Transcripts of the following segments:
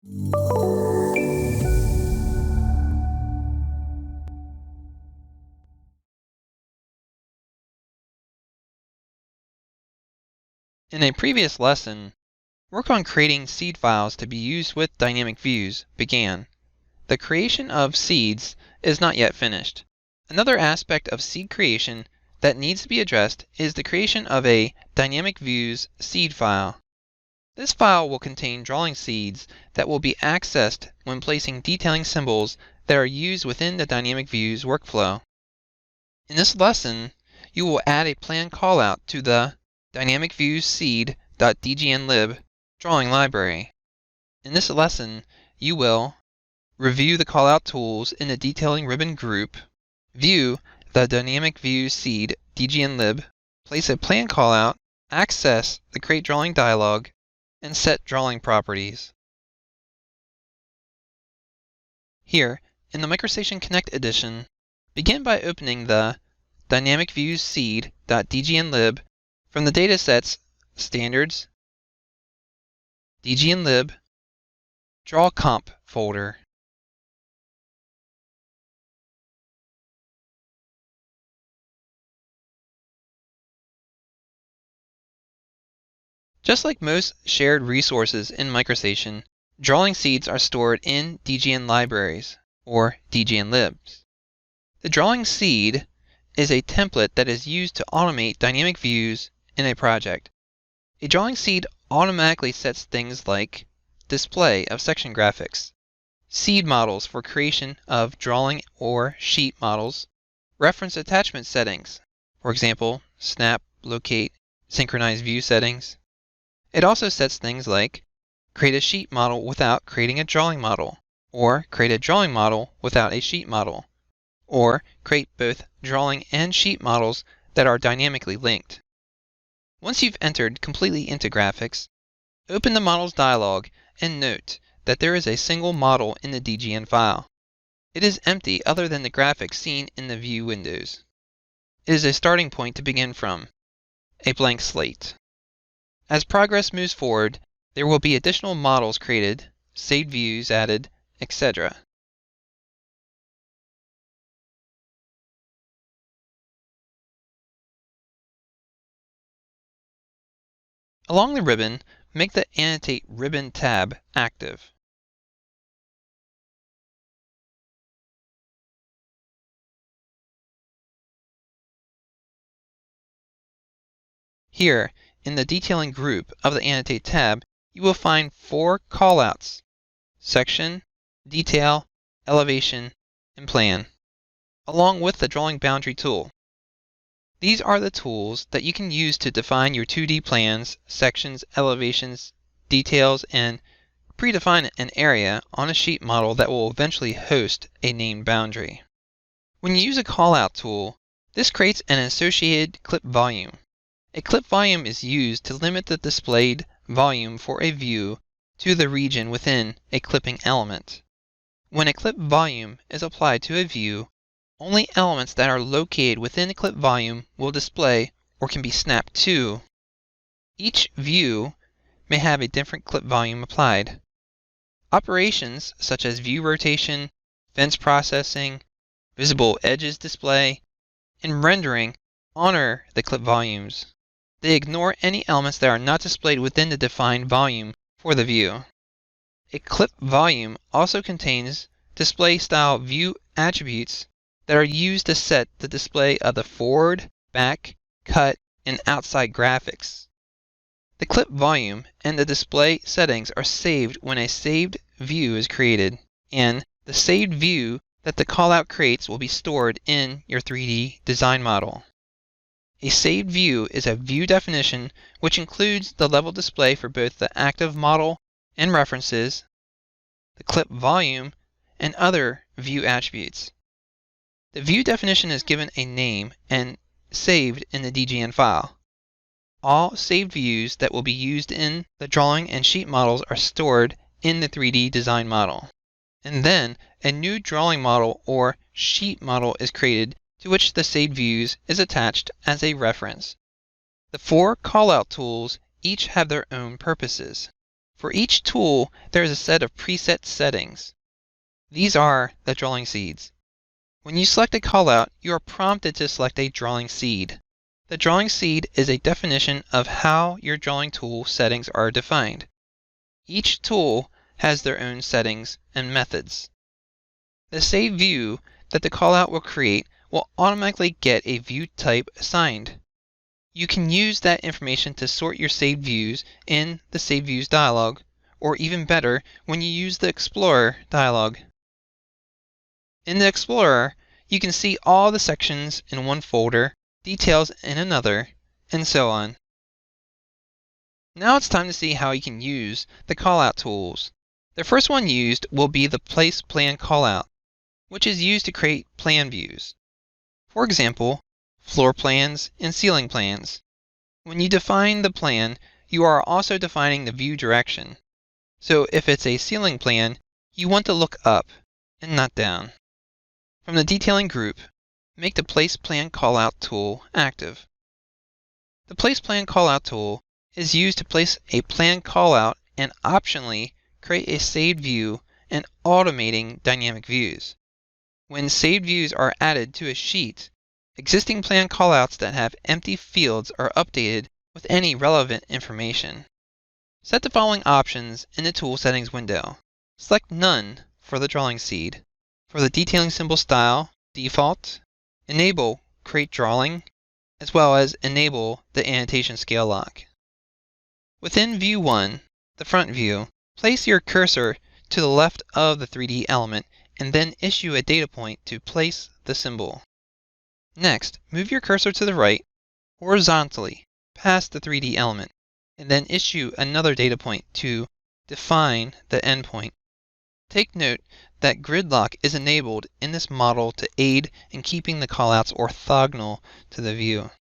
In a previous lesson, work on creating seed files to be used with dynamic views began. The creation of seeds is not yet finished. Another aspect of seed creation that needs to be addressed is the creation of a dynamic views seed file. This file will contain drawing seeds that will be accessed when placing detailing symbols that are used within the dynamic views workflow. In this lesson, you will add a plan callout to the dynamic views seed.dgnlib drawing library. In this lesson, you will review the callout tools in the detailing ribbon group, view the dynamic views seed.dgnlib, place a plan callout, access the create drawing dialog, and set drawing properties. Here, in the MicroStation Connect edition, begin by opening the dynamic views seed.dgnlib from the datasets Standards, dgnlib, Draw Comp folder. Just like most shared resources in MicroStation, drawing seeds are stored in DGN libraries, or DGNlibs. The drawing seed is a template that is used to automate dynamic views in a project. A drawing seed automatically sets things like display of section graphics, seed models for creation of drawing or sheet models, reference attachment settings, for example, snap, locate, synchronize view settings. It also sets things like create a sheet model without creating a drawing model, or create a drawing model without a sheet model, or create both drawing and sheet models that are dynamically linked. Once you've entered completely into graphics, open the Models dialog and note that there is a single model in the DGN file. It is empty other than the graphics seen in the view windows. It is a starting point to begin from, a blank slate. As progress moves forward, there will be additional models created, saved views added, etc. Along the ribbon, make the Annotate Ribbon tab active. Here, in the Detailing group of the Annotate tab, you will find 4 callouts: Section, Detail, Elevation, and Plan, along with the Drawing Boundary tool. These are the tools that you can use to define your 2D plans, sections, elevations, details, and predefine an area on a sheet model that will eventually host a named boundary. When you use a callout tool, this creates an associated clip volume. A clip volume is used to limit the displayed volume for a view to the region within a clipping element. When a clip volume is applied to a view, only elements that are located within the clip volume will display or can be snapped to. Each view may have a different clip volume applied. Operations such as view rotation, fence processing, visible edges display, and rendering honor the clip volumes. They ignore any elements that are not displayed within the defined volume for the view. A clip volume also contains display style view attributes that are used to set the display of the forward, back, cut, and outside graphics. The clip volume and the display settings are saved when a saved view is created, and the saved view that the callout creates will be stored in your 3D design model. A saved view is a view definition which includes the level display for both the active model and references, the clip volume, and other view attributes. The view definition is given a name and saved in the DGN file. All saved views that will be used in the drawing and sheet models are stored in the 3D design model. And then a new drawing model or sheet model is created to which the saved views is attached as a reference. The 4 callout tools each have their own purposes. For each tool, there is a set of preset settings. These are the drawing seeds. When you select a callout, you are prompted to select a drawing seed. The drawing seed is a definition of how your drawing tool settings are defined. Each tool has their own settings and methods. The save view that the callout will create will automatically get a view type assigned. You can use that information to sort your saved views in the Save Views dialog, or even better, when you use the Explorer dialog. In the Explorer, you can see all the sections in one folder, details in another, and so on. Now it's time to see how you can use the callout tools. The first one used will be the Place Plan callout, which is used to create plan views. For example, floor plans and ceiling plans. When you define the plan, you are also defining the view direction. So if it's a ceiling plan, you want to look up and not down. From the detailing group, make the Place Plan callout tool active. The Place Plan callout tool is used to place a plan callout and optionally create a saved view and automating dynamic views. When saved views are added to a sheet, existing plan callouts that have empty fields are updated with any relevant information. Set the following options in the Tool Settings window. Select None for the drawing seed. For the detailing symbol style, default. Enable Create Drawing, as well as enable the annotation scale lock. Within View 1, the front view, place your cursor to the left of the 3D element and then issue a data point to place the symbol. Next, move your cursor to the right, horizontally, past the 3D element, and then issue another data point to define the endpoint. Take note that grid lock is enabled in this model to aid in keeping the callouts orthogonal to the view.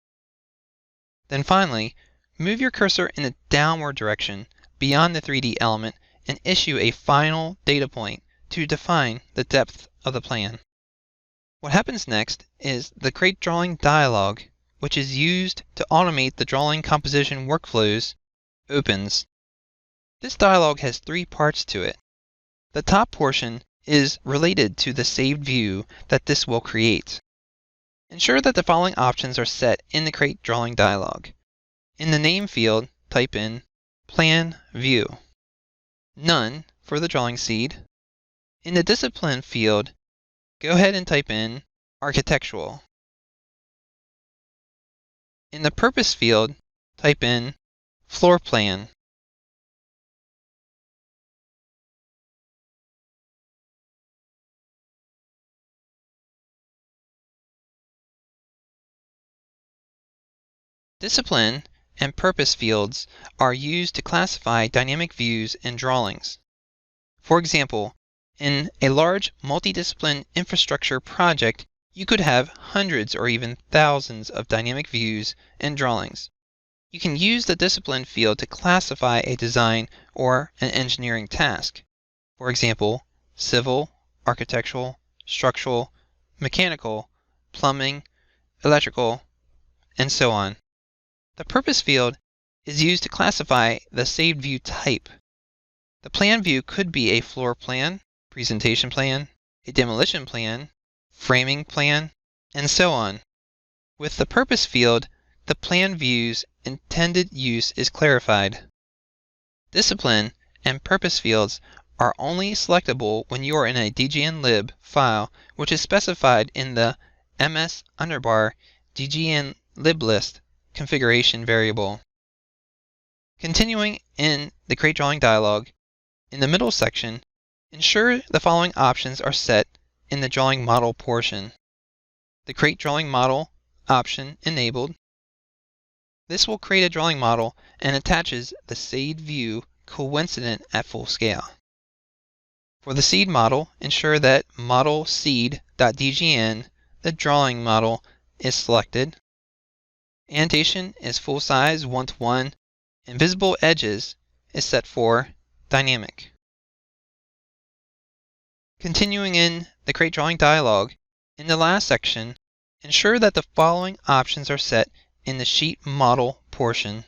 Then finally, move your cursor in a downward direction beyond the 3D element and issue a final data point to define the depth of the plan. What happens next is the Create Drawing dialog, which is used to automate the drawing composition workflows, opens. This dialog has three parts to it. The top portion is related to the saved view that this will create. Ensure that the following options are set in the Create Drawing dialog. In the Name field, type in Plan View. None for the drawing seed. In the Discipline field, go ahead and type in Architectural. In the Purpose field, type in Floor Plan. Discipline and Purpose fields are used to classify dynamic views and drawings. For example, in a large multidiscipline infrastructure project, you could have hundreds or even thousands of dynamic views and drawings. You can use the Discipline field to classify a design or an engineering task. For example, civil, architectural, structural, mechanical, plumbing, electrical, and so on. The Purpose field is used to classify the saved view type. The plan view could be a floor plan, presentation plan, a demolition plan, framing plan, and so on. With the Purpose field, the plan view's intended use is clarified. Discipline and Purpose fields are only selectable when you are in a dgnlib file, which is specified in the ms_dgnliblist configuration variable. Continuing in the Create Drawing dialog, in the middle section, ensure the following options are set in the Drawing Model portion. The Create Drawing Model option enabled. This will create a drawing model and attaches the saved view coincident at full scale. For the seed model, ensure that model seed.dgn, the drawing model, is selected. Annotation is full size 1:1, and visible edges is set for dynamic. Continuing in the Create Drawing dialog, in the last section, ensure that the following options are set in the Sheet Model portion.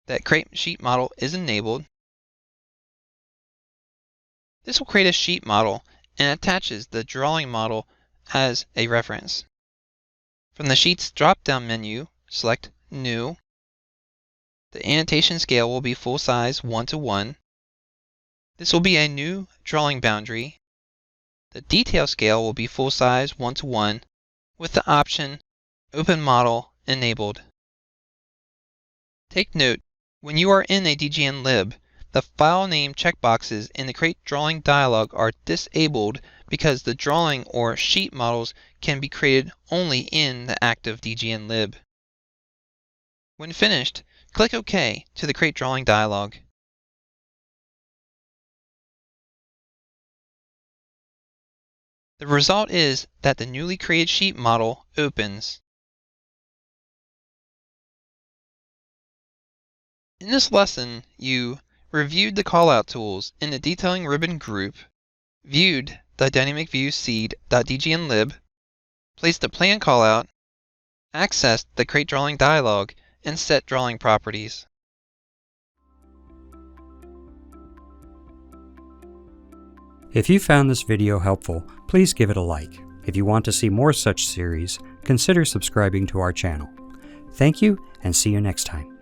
That Create Sheet Model is enabled. This will create a sheet model and attaches the drawing model as a reference. From the Sheets drop-down menu, select New. The annotation scale will be full size 1:1. This will be a new drawing boundary. The detail scale will be full size 1:1 with the option Open Model enabled. Take note, when you are in a DGN-lib, the file name checkboxes in the Create Drawing dialog are disabled because the drawing or sheet models can be created only in the active DGN-lib. When finished, click OK to the Create Drawing dialog. The result is that the newly created sheet model opens. In this lesson, you reviewed the callout tools in the Detailing ribbon group, viewed the dynamic view seed.dgnlib, placed a plan callout, accessed the Create Drawing dialog, and set drawing properties. If you found this video helpful, please give it a like. If you want to see more such series, consider subscribing to our channel. Thank you, and see you next time.